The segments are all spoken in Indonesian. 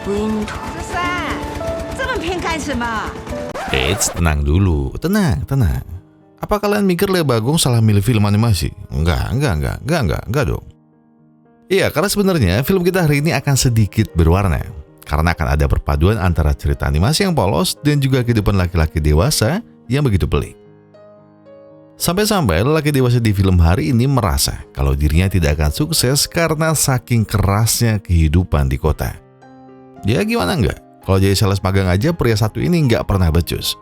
不孕吐。这么偏干什么？Tenang dulu, tenang. Apa kalian mikir Lea Bagong salah milih film animasi? Enggak dong. Iya, karena sebenarnya film kita hari ini akan sedikit berwarna. Karena akan ada perpaduan antara cerita animasi yang polos dan juga kehidupan laki-laki dewasa yang begitu pelik. Sampai-sampai lelaki dewasa di film hari ini merasa kalau dirinya tidak akan sukses karena saking kerasnya kehidupan di kota. Ya gimana enggak? Kalau jadi sales magang aja pria satu ini nggak pernah becus.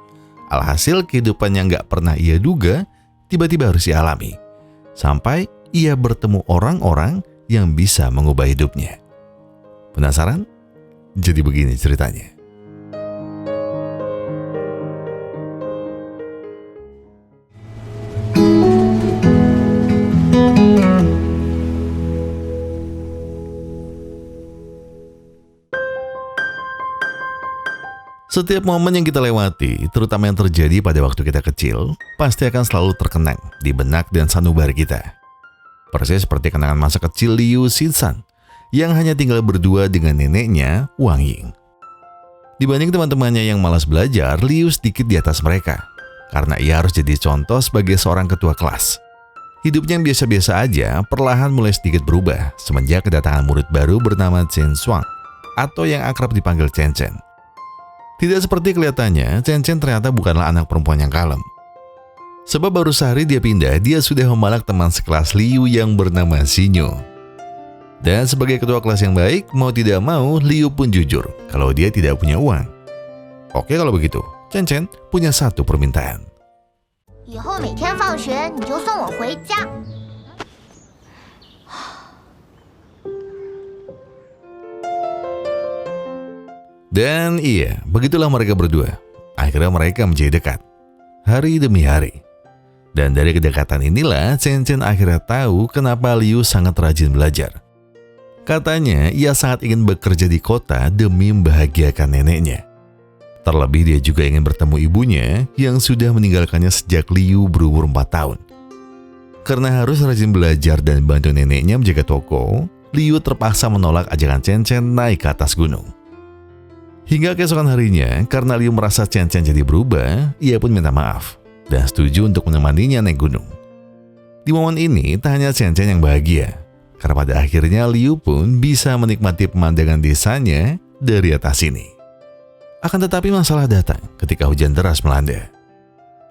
Alhasil kehidupan yang nggak pernah ia duga tiba-tiba harus dialami. Sampai ia bertemu orang-orang yang bisa mengubah hidupnya. Penasaran? Jadi begini ceritanya. Setiap momen yang kita lewati, terutama yang terjadi pada waktu kita kecil, pasti akan selalu terkenang di benak dan sanubari kita. Persis seperti kenangan masa kecil Liu Xinsan, yang hanya tinggal berdua dengan neneknya, Wang Ying. Dibanding teman-temannya yang malas belajar, Liu sedikit di atas mereka, karena ia harus jadi contoh sebagai seorang ketua kelas. Hidupnya yang biasa-biasa aja, perlahan mulai sedikit berubah, semenjak kedatangan murid baru bernama Chen Xuang, atau yang akrab dipanggil Chen Chen. Tidak seperti kelihatannya, Chen Chen ternyata bukanlah anak perempuan yang kalem. Sebab baru sehari dia pindah, dia sudah memalak teman sekelas Liu yang bernama Xinyu. Dan sebagai ketua kelas yang baik, mau tidak mau, Liu pun jujur kalau dia tidak punya uang. Oke kalau begitu, Chen Chen punya satu permintaan. 以后每天放学你就送我回家。 Dan iya, begitulah mereka berdua. Akhirnya mereka menjadi dekat, hari demi hari. Dan dari kedekatan inilah, Chen Chen akhirnya tahu kenapa Liu sangat rajin belajar. Katanya, ia sangat ingin bekerja di kota demi membahagiakan neneknya. Terlebih dia juga ingin bertemu ibunya yang sudah meninggalkannya sejak Liu berumur 4 tahun. Karena harus rajin belajar dan bantu neneknya menjaga toko, Liu terpaksa menolak ajakan Chen Chen naik ke atas gunung. Hingga keesokan harinya, karena Liu merasa Chen Chen jadi berubah, ia pun minta maaf dan setuju untuk menemaninya naik gunung. Di momen ini, tak hanya Chen Chen yang bahagia, karena pada akhirnya Liu pun bisa menikmati pemandangan desanya dari atas sini. Akan tetapi masalah datang ketika hujan deras melanda.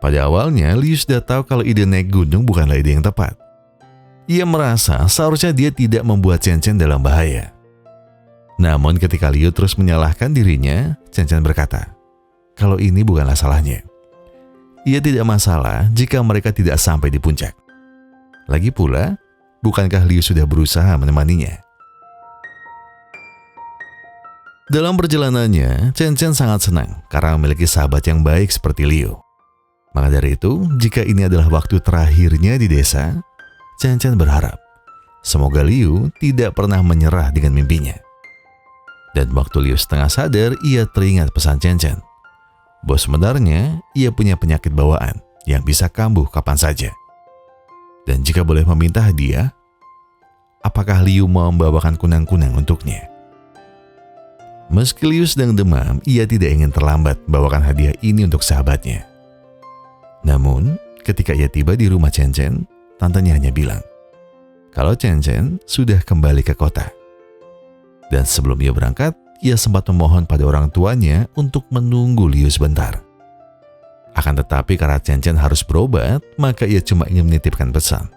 Pada awalnya, Liu sudah tahu kalau ide naik gunung bukanlah ide yang tepat. Ia merasa seharusnya dia tidak membuat Chen Chen dalam bahaya. Namun ketika Liu terus menyalahkan dirinya, Chen Chen berkata, kalau ini bukanlah salahnya. Ia tidak masalah jika mereka tidak sampai di puncak. Lagi pula, bukankah Liu sudah berusaha menemaninya? Dalam perjalanannya, Chen Chen sangat senang karena memiliki sahabat yang baik seperti Liu. Maka dari itu, jika ini adalah waktu terakhirnya di desa, Chen Chen berharap semoga Liu tidak pernah menyerah dengan mimpinya. Dan waktu Liu setengah sadar, ia teringat pesan Chen Chen. Bahwa sebenarnya ia punya penyakit bawaan yang bisa kambuh kapan saja. Dan jika boleh meminta hadiah, apakah Liu mau membawakan kunang-kunang untuknya? Meski Liu sedang demam, ia tidak ingin terlambat membawakan hadiah ini untuk sahabatnya. Namun, ketika ia tiba di rumah Chen Chen, tantenya hanya bilang kalau Chen Chen sudah kembali ke kota. Dan sebelum ia berangkat, ia sempat memohon pada orang tuanya untuk menunggu Liu sebentar. Akan tetapi karena Chen Chen harus berobat, maka ia cuma ingin menitipkan pesan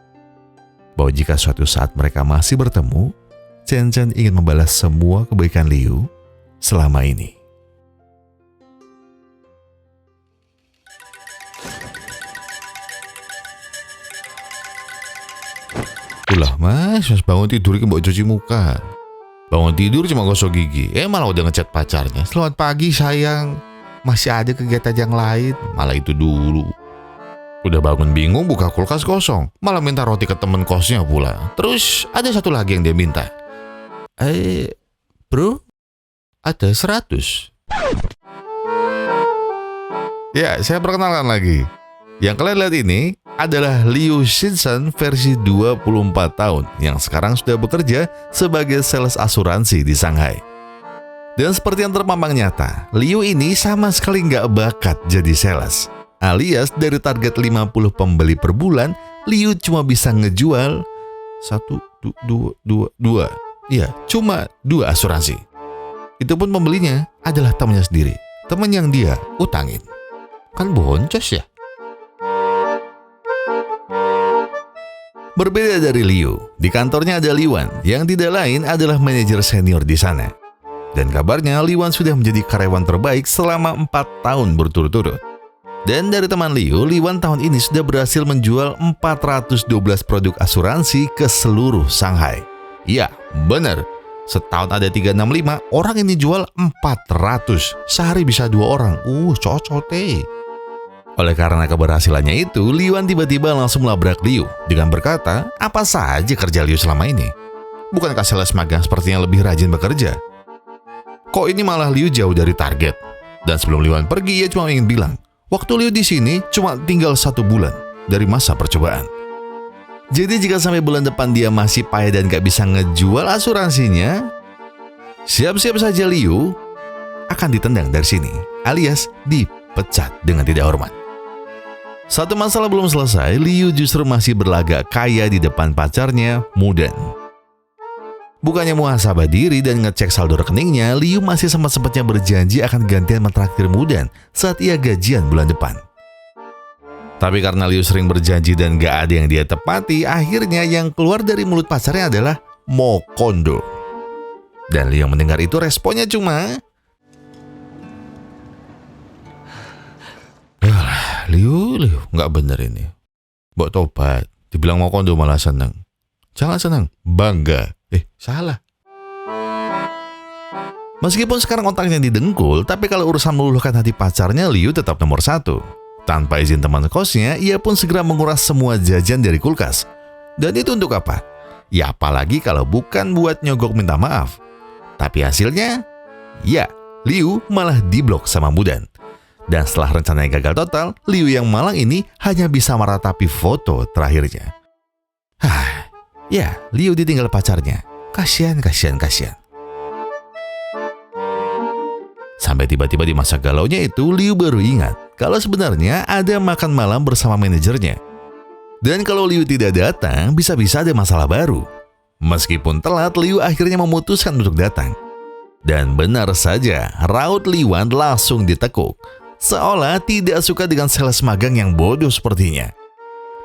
bahwa jika suatu saat mereka masih bertemu, Chen Chen ingin membalas semua kebaikan Liu selama ini. Ulah mas bangun tidur ini mau cuci muka. Bangun tidur cuma gosok gigi, malah udah ngechat pacarnya. Selamat pagi sayang, masih ada kegiatan yang lain, malah itu dulu. Udah bangun bingung buka kulkas kosong, malah minta roti ke temen kosnya pula. Terus ada satu lagi yang dia minta. Bro, ada 100. Ya, saya perkenalkan lagi. Yang kalian lihat ini adalah Liu Xinsan versi 24 tahun yang sekarang sudah bekerja sebagai sales asuransi di Shanghai. Dan seperti yang terpampang nyata, Liu ini sama sekali nggak bakat jadi sales. Alias dari target 50 pembeli per bulan, Liu cuma bisa ngejual 2. Iya, cuma 2 asuransi. Itu pun pembelinya adalah temannya sendiri, teman yang dia utangin. Kan boncos ya? Berbeda dari Liu, di kantornya ada Liwan yang tidak lain adalah manajer senior di sana. Dan kabarnya Liwan sudah menjadi karyawan terbaik selama 4 tahun berturut-turut. Dan dari teman Liu, Liwan tahun ini sudah berhasil menjual 412 produk asuransi ke seluruh Shanghai. Iya, benar. Setahun ada 365, orang ini jual 400. Sehari bisa 2 orang. Cocok teh. Oleh karena keberhasilannya itu, Liwan tiba-tiba langsung melabrak Liu dengan berkata, apa saja kerja Liu selama ini? Bukankah sales magang sepertinya lebih rajin bekerja? Kok ini malah Liu jauh dari target? Dan sebelum Liwan pergi, ia cuma ingin bilang, waktu Liu di sini cuma tinggal 1 bulan dari masa percobaan. Jadi jika sampai bulan depan dia masih payah dan gak bisa ngejual asuransinya, siap-siap saja Liu akan ditendang dari sini, alias dipecat dengan tidak hormat. Satu masalah belum selesai, Liu justru masih berlagak kaya di depan pacarnya, Mudan. Bukannya muhasabah diri dan ngecek saldo rekeningnya, Liu masih sempat-sempatnya berjanji akan gantian mentraktir Mudan saat ia gajian bulan depan. Tapi karena Liu sering berjanji dan gak ada yang dia tepati, akhirnya yang keluar dari mulut pacarnya adalah Mo Kondo. Dan Liu yang mendengar itu responnya cuma, Liu, gak bener ini. Mbok tobat, dibilang Mo Kondo malah seneng. Jangan senang, bangga. Salah. Meskipun sekarang otaknya didengkul, tapi kalau urusan meluluhkan hati pacarnya, Liu tetap nomor 1. Tanpa izin teman kosnya, ia pun segera menguras semua jajan dari kulkas. Dan itu untuk apa? Ya apalagi kalau bukan buat nyogok minta maaf. Tapi hasilnya, ya, Liu malah diblok sama Mudan. Dan setelah rencananya gagal total, Liu yang malang ini hanya bisa meratapi foto terakhirnya. Ya, Liu ditinggal pacarnya. Kasian. Sampai tiba-tiba di masa galaunya itu, Liu baru ingat kalau sebenarnya ada makan malam bersama manajernya. Dan kalau Liu tidak datang, bisa-bisa ada masalah baru. Meskipun telat, Liu akhirnya memutuskan untuk datang. Dan benar saja, raut Liwan langsung ditekuk. Seolah tidak suka dengan sales magang yang bodoh sepertinya.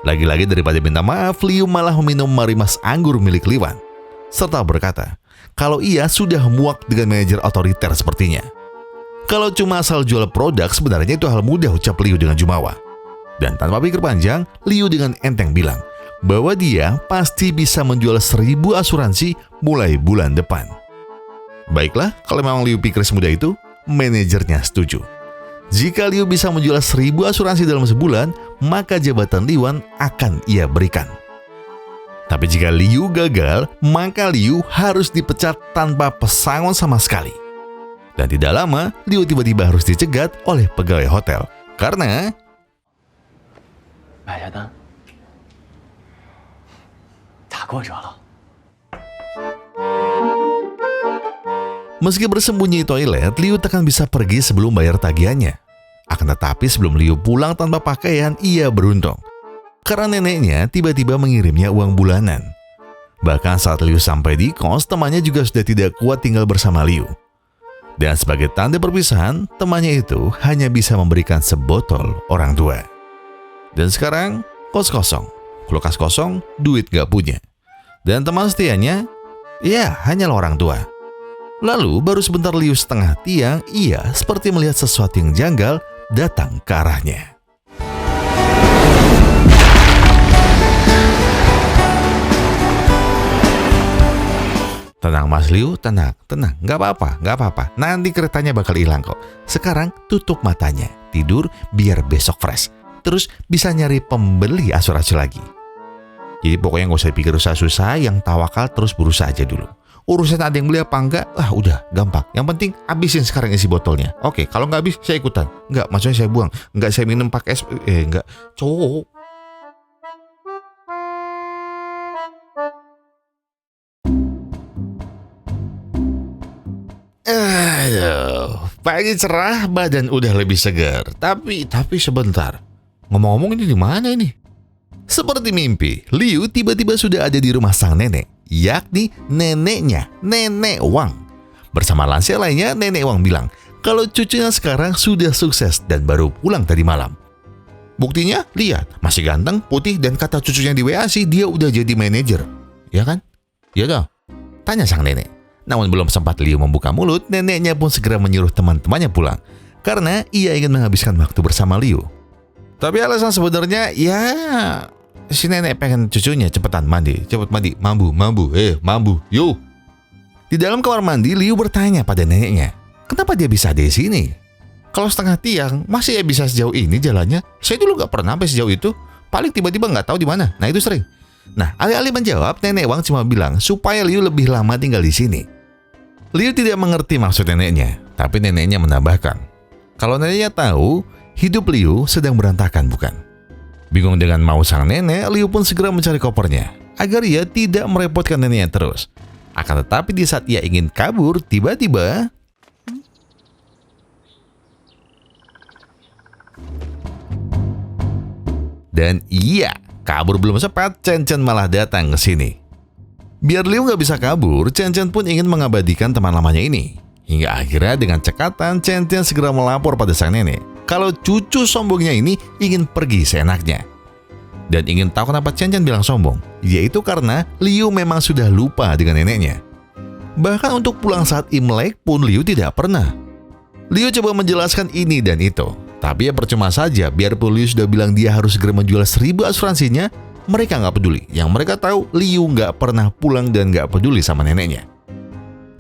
Lagi-lagi daripada minta maaf, Liu malah meminum marimas anggur milik Liwan. Serta berkata, kalau ia sudah muak dengan manajer otoriter sepertinya. Kalau cuma asal jual produk, sebenarnya itu hal mudah, ucap Liu dengan jumawa. Dan tanpa pikir panjang, Liu dengan enteng bilang bahwa dia pasti bisa menjual 1000 asuransi mulai bulan depan. Baiklah, kalau memang Liu pikir semudah itu, manajernya setuju. Jika Liu bisa menjual 1000 asuransi dalam sebulan, maka jabatan Liwan akan ia berikan. Tapi jika Liu gagal, maka Liu harus dipecat tanpa pesangon sama sekali. Dan tidak lama, Liu tiba-tiba harus dicegat oleh pegawai hotel. Karena meski bersembunyi di toilet, Liu takkan bisa pergi sebelum bayar tagihannya. Akan tetapi sebelum Liu pulang tanpa pakaian, ia beruntung. Karena neneknya tiba-tiba mengirimnya uang bulanan. Bahkan saat Liu sampai di kos, temannya juga sudah tidak kuat tinggal bersama Liu. Dan sebagai tanda perpisahan, temannya itu hanya bisa memberikan sebotol orang tua. Dan sekarang, kos kosong, kulkas kosong, duit gak punya. Dan teman setianya, ya hanyalah orang tua. Lalu baru sebentar Liu setengah tiang, ia seperti melihat sesuatu yang janggal datang ke arahnya. Tenang Mas Liu, tenang, gak apa-apa. Nanti keretanya bakal hilang kok. Sekarang tutup matanya, tidur biar besok fresh. Terus bisa nyari pembeli asuransi lagi. Jadi pokoknya gak usah pikir susah-susah, yang tawakal terus berusaha aja dulu. Urusan ada yang beli apa enggak, udah gampang. Yang penting habisin sekarang isi botolnya. Oke, kalau nggak habis saya ikutan. Enggak, maksudnya saya buang. Enggak, saya minum pakai es. Enggak, cowok. Pagi cerah, badan udah lebih segar. Tapi sebentar. Ngomong-ngomong ini di mana ini? Seperti mimpi, Liu tiba-tiba sudah ada di rumah sang nenek, yakni neneknya, Nenek Wang. Bersama lansia lainnya, Nenek Wang bilang kalau cucunya sekarang sudah sukses dan baru pulang tadi malam. Buktinya, lihat, masih ganteng, putih, dan kata cucunya di WA sih dia udah jadi manajer. Ya kan? Ya dong. Tanya sang nenek. Namun belum sempat Liu membuka mulut, neneknya pun segera menyuruh teman-temannya pulang. Karena ia ingin menghabiskan waktu bersama Liu. Tapi alasan sebenarnya, ya si nenek pengen cucunya cepat mandi, mambu, yuk. Di dalam kamar mandi, Liu bertanya pada neneknya, kenapa dia bisa di sini? Kalau setengah tiang, masih ya bisa sejauh ini jalannya? Saya dulu gak pernah sampai sejauh itu. Paling tiba-tiba gak tahu di mana. Nah itu sering. Nah, alih-alih menjawab, Nenek Wang cuma bilang supaya Liu lebih lama tinggal di sini. Liu tidak mengerti maksud neneknya, tapi neneknya menambahkan, kalau neneknya tahu, hidup Liu sedang berantakan bukan? Bingung dengan mau sang nenek, Liu pun segera mencari kopernya, agar ia tidak merepotkan neneknya terus. Akan tetapi di saat ia ingin kabur, tiba-tiba... Dan iya, kabur belum sempat, Chen Chen malah datang ke sini. Biar Liu nggak bisa kabur, Chen Chen pun ingin mengabadikan teman lamanya ini. Hingga akhirnya dengan cekatan, Chen Chen segera melapor pada sang nenek kalau cucu sombongnya ini ingin pergi seenaknya. Dan ingin tahu kenapa Chen Chen bilang sombong, yaitu karena Liu memang sudah lupa dengan neneknya. Bahkan untuk pulang saat Imlek pun Liu tidak pernah. Liu coba menjelaskan ini dan itu. Tapi ya percuma saja, biarpun Liu sudah bilang dia harus segera menjual 1000 asuransinya, mereka nggak peduli. Yang mereka tahu, Liu nggak pernah pulang dan nggak peduli sama neneknya.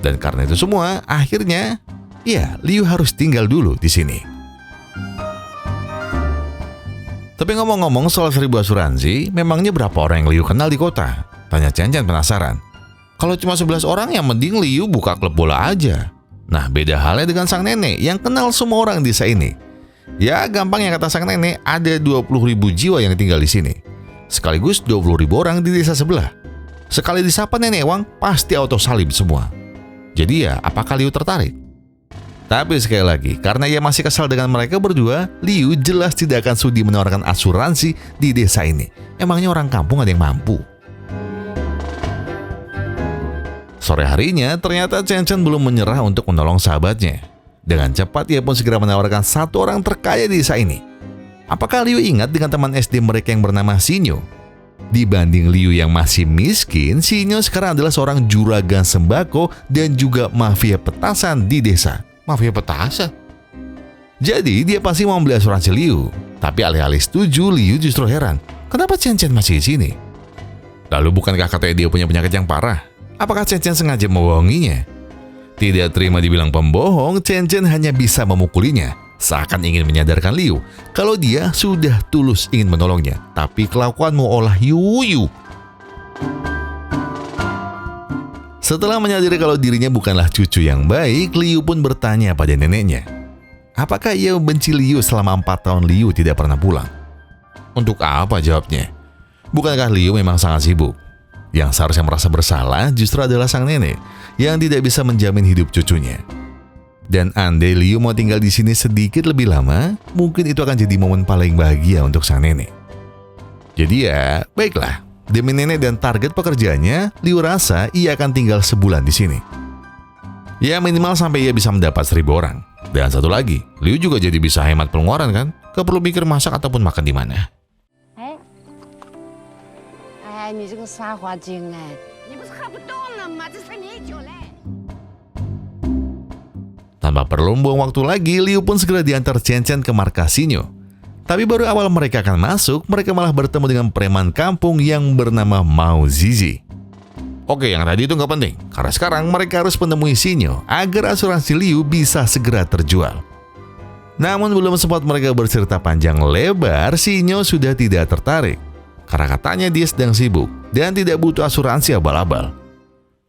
Dan karena itu semua, akhirnya, ya Liu harus tinggal dulu di sini. Tapi ngomong-ngomong soal 1000 asuransi, memangnya berapa orang yang Liu kenal di kota? Tanya Chen Chen penasaran. Kalau cuma 11 orang, yang mending Liu buka klub bola aja. Nah, beda halnya dengan sang nenek yang kenal semua orang di desa ini. Ya, gampang yang kata sang nenek, ada 20.000 jiwa yang tinggal di sini. Sekaligus 20.000 orang di desa sebelah. Sekali disapa Nenek Wang, pasti auto salib semua. Jadi ya, apakah Liu tertarik? Tapi sekali lagi, karena ia masih kesal dengan mereka berdua, Liu jelas tidak akan sudi menawarkan asuransi di desa ini. Emangnya orang kampung ada yang mampu? Sore harinya, ternyata Chen Chen belum menyerah untuk menolong sahabatnya. Dengan cepat ia pun segera menawarkan satu orang terkaya di desa ini. Apakah Liu ingat dengan teman SD mereka yang bernama Sinyo? Dibanding Liu yang masih miskin, Sinyo sekarang adalah seorang juragan sembako dan juga mafia petasan di desa. Mafia petasan? Jadi dia pasti mau beli asuransi Liu. Tapi alih-alih setuju, Liu justru heran. Kenapa Chen Chen masih di sini? Lalu bukankah katanya dia punya penyakit yang parah? Apakah Chen Chen sengaja membohonginya? Tidak terima dibilang pembohong, Chen Chen hanya bisa memukulinya. Seakan ingin menyadarkan Liu kalau dia sudah tulus ingin menolongnya. Tapi kelakuanmu olah yuyu. Setelah menyadari kalau dirinya bukanlah cucu yang baik, Liu pun bertanya pada neneknya. Apakah ia membenci Liu selama 4 tahun Liu tidak pernah pulang? Untuk apa jawabnya? Bukankah Liu memang sangat sibuk? Yang seharusnya merasa bersalah justru adalah sang nenek yang tidak bisa menjamin hidup cucunya. Dan andai Liu mau tinggal di sini sedikit lebih lama, mungkin itu akan jadi momen paling bahagia untuk sang nenek. Jadi ya, baiklah. Demi nenek dan target pekerjaannya, Liu rasa ia akan tinggal sebulan di sini. Ya minimal sampai ia bisa mendapat 1000 orang. Dan satu lagi, Liu juga jadi bisa hemat pengeluaran kan? Gak perlu mikir masak ataupun makan di mana. 你这个沙滑精哎！ 你不是喝不动了吗？这才美酒嘞。 Tanpa perlu membuang waktu lagi, Liu pun segera diantar Chen Chen ke markas Sinyo. Tapi baru awal mereka akan masuk, mereka malah bertemu dengan preman kampung yang bernama Mao Zizi. Oke, yang tadi itu nggak penting, karena sekarang mereka harus menemui Sinyo agar asuransi Liu bisa segera terjual. Namun belum sempat mereka bercerita panjang lebar, Sinyo sudah tidak tertarik. Karena katanya dia sedang sibuk dan tidak butuh asuransi abal-abal.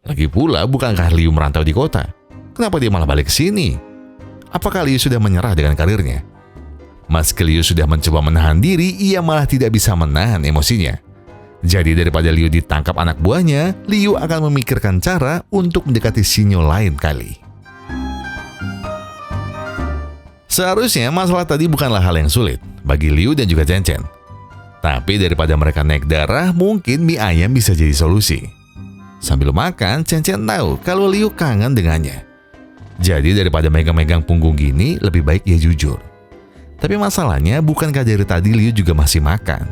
Lagi pula, bukankah Liu merantau di kota? Kenapa dia malah balik ke sini? Apakah Liu sudah menyerah dengan karirnya? Meski Liu sudah mencoba menahan diri, ia malah tidak bisa menahan emosinya. Jadi daripada Liu ditangkap anak buahnya, Liu akan memikirkan cara untuk mendekati Sinyo lain kali. Seharusnya masalah tadi bukanlah hal yang sulit bagi Liu dan juga Chen Chen. Tapi daripada mereka naik darah, mungkin mie ayam bisa jadi solusi. Sambil makan, Chen Chen tahu kalau Liu kangen dengannya. Jadi daripada megang-megang punggung gini, lebih baik ia jujur. Tapi masalahnya bukankah dari tadi Liu juga masih makan?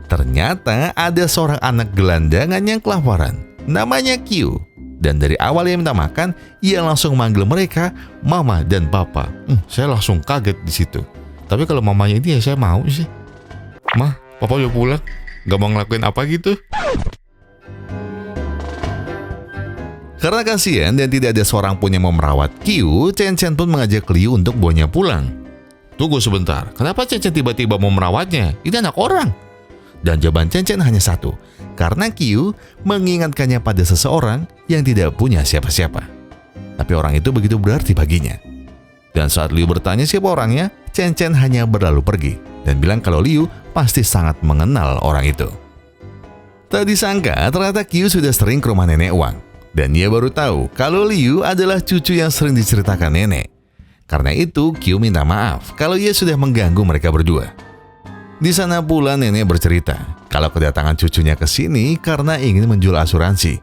Ternyata ada seorang anak gelandangan yang kelaparan. Namanya Q. Dan dari awal ia minta makan, ia langsung manggil mereka Mama dan Papa. Saya langsung kaget di situ. Tapi kalau mamanya ini ya saya mau sih. Mah, Papa udah pulang. Gak mau ngelakuin apa gitu. Karena kasihan dan tidak ada seorang pun yang mau merawat Q, Chen Chen pun mengajak Liu untuk bawanya pulang. Tunggu sebentar, kenapa Chen Chen tiba-tiba mau merawatnya? Ini anak orang. Dan jawaban Chen Chen hanya satu, karena Q mengingatkannya pada seseorang yang tidak punya siapa-siapa. Tapi orang itu begitu berarti baginya. Dan saat Liu bertanya siapa orangnya, Chen Chen hanya berlalu pergi dan bilang kalau Liu pasti sangat mengenal orang itu. Tak disangka ternyata Q sudah sering ke rumah nenek Wang. Dan ia baru tahu kalau Liu adalah cucu yang sering diceritakan nenek. Karena itu Q minta maaf kalau ia sudah mengganggu mereka berdua. Di sana pula nenek bercerita kalau kedatangan cucunya ke sini karena ingin menjual asuransi.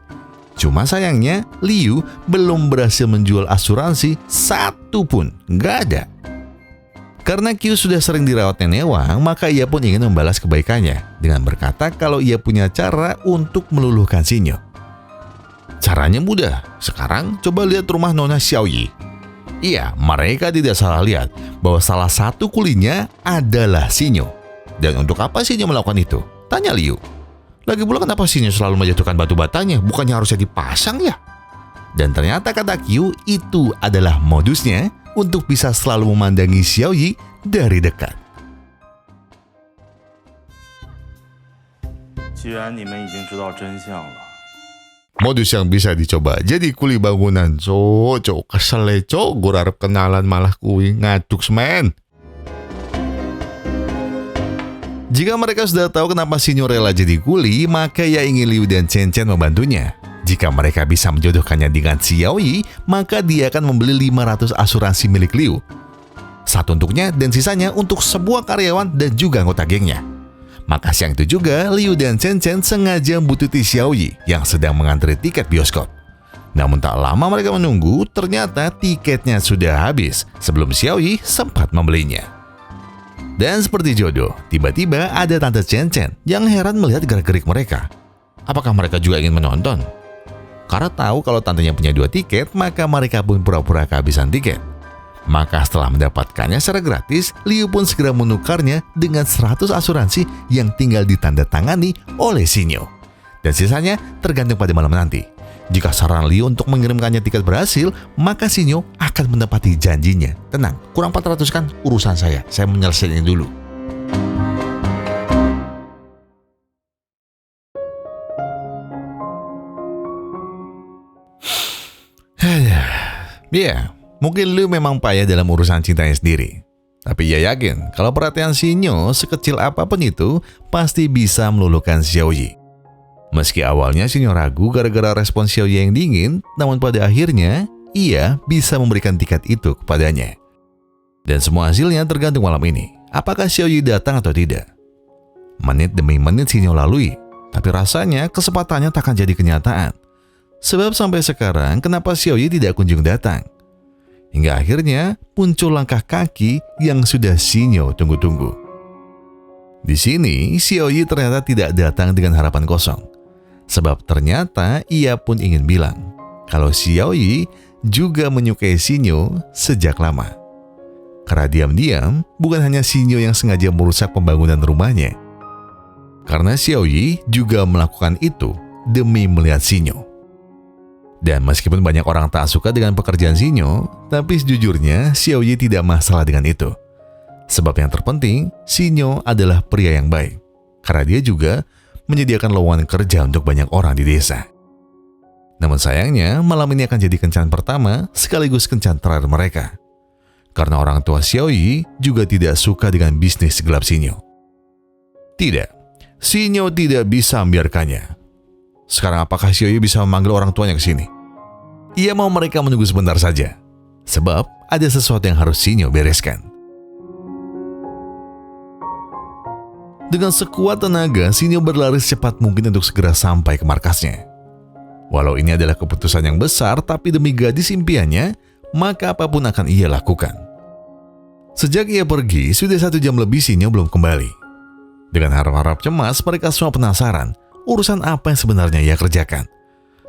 Cuma sayangnya Liu belum berhasil menjual asuransi satu pun, nggak ada. Karena Q sudah sering dirawat nenek Wang, maka ia pun ingin membalas kebaikannya dengan berkata kalau ia punya cara untuk meluluhkan Sinyo. Caranya mudah. Sekarang coba lihat rumah Nona Xiaoyi. Iya, mereka tidak salah lihat bahwa salah satu kulinya adalah Sinyo. Dan untuk apa Sinyo melakukan itu? Tanya Liu. Lagi pula kenapa Sinyo selalu menjatuhkan batu batanya? Bukannya harusnya dipasang ya? Dan ternyata kata Q itu adalah modusnya untuk bisa selalu memandangi Xiaoyi dari dekat. 既然你们已经知道真相了， Modus yang bisa dicoba. Jadi kuli bangunan. Cok, kesel cok. Gue harap kenalan malah kui ngaduk semen. Jika mereka sudah tahu kenapa Sinyo rela jadi kuli, maka ia ingin Liu dan Chen Chen membantunya. Jika mereka bisa menjodohkannya dengan Xiaoyi, maka dia akan membeli 500 asuransi milik Liu. Satu untuknya dan sisanya untuk sebuah karyawan dan juga anggota gengnya. Maka siang itu juga, Liu dan Chen Chen sengaja membututi Xiaoyi yang sedang mengantri tiket bioskop. Namun tak lama mereka menunggu, ternyata tiketnya sudah habis sebelum Xiaoyi sempat membelinya. Dan seperti jodoh, tiba-tiba ada Tante Chen Chen yang heran melihat gerak-gerik mereka. Apakah mereka juga ingin menonton? Karena tahu kalau tantenya punya 2 tiket, maka mereka pun pura-pura kehabisan tiket. Maka setelah mendapatkannya secara gratis, Liu pun segera menukarnya dengan 100 asuransi yang tinggal ditandatangani oleh Sinyo. Dan sisanya tergantung pada malam nanti. Jika saran Liu untuk mengirimkannya tiket berhasil, maka Sinyo akan menepati janjinya. Tenang, kurang 400 kan urusan saya menyelesaikan dulu. Ya, mungkin Liu memang payah dalam urusan cintanya sendiri. Tapi ia yakin kalau perhatian Sinyo sekecil apapun itu pasti bisa meluluhkan Xiaoyi. Meski awalnya Sinyo ragu gara-gara respon Xiaoyi yang dingin, namun pada akhirnya ia bisa memberikan tiket itu kepadanya. Dan semua hasilnya tergantung malam ini. Apakah Xiaoyi datang atau tidak? Menit demi menit Sinyo lalui, tapi rasanya kesempatannya tak akan jadi kenyataan. Sebab sampai sekarang kenapa Xiaoyi tidak kunjung datang? Hingga akhirnya muncul langkah kaki yang sudah Sinyo tunggu-tunggu. Di sini Xiaoyi ternyata tidak datang dengan harapan kosong. Sebab ternyata ia pun ingin bilang kalau Xiaoyi juga menyukai Sinyo sejak lama. Karena diam-diam bukan hanya Sinyo yang sengaja merusak pembangunan rumahnya. Karena Xiaoyi juga melakukan itu demi melihat Sinyo. Dan meskipun banyak orang tak suka dengan pekerjaan Sinyo, tapi sejujurnya Xiaoyi tidak masalah dengan itu. Sebab yang terpenting, Sinyo adalah pria yang baik. Karena dia juga menyediakan lowongan kerja untuk banyak orang di desa. Namun sayangnya, malam ini akan jadi kencan pertama sekaligus kencan terakhir mereka. Karena orang tua Xiaoyi juga tidak suka dengan bisnis gelap Sinyo. Tidak, Sinyo tidak bisa membiarkannya. Sekarang apakah Xiaoyi bisa memanggil orang tuanya ke sini? Ia mau mereka menunggu sebentar saja. Sebab ada sesuatu yang harus Sinyo bereskan. Dengan sekuat tenaga, Sinyo berlari secepat mungkin untuk segera sampai ke markasnya. Walau ini adalah keputusan yang besar, tapi demi gadis impiannya, maka apapun akan ia lakukan. Sejak ia pergi, sudah 1 jam lebih Sinyo belum kembali. Dengan harap-harap cemas, mereka semua penasaran urusan apa yang sebenarnya ia kerjakan.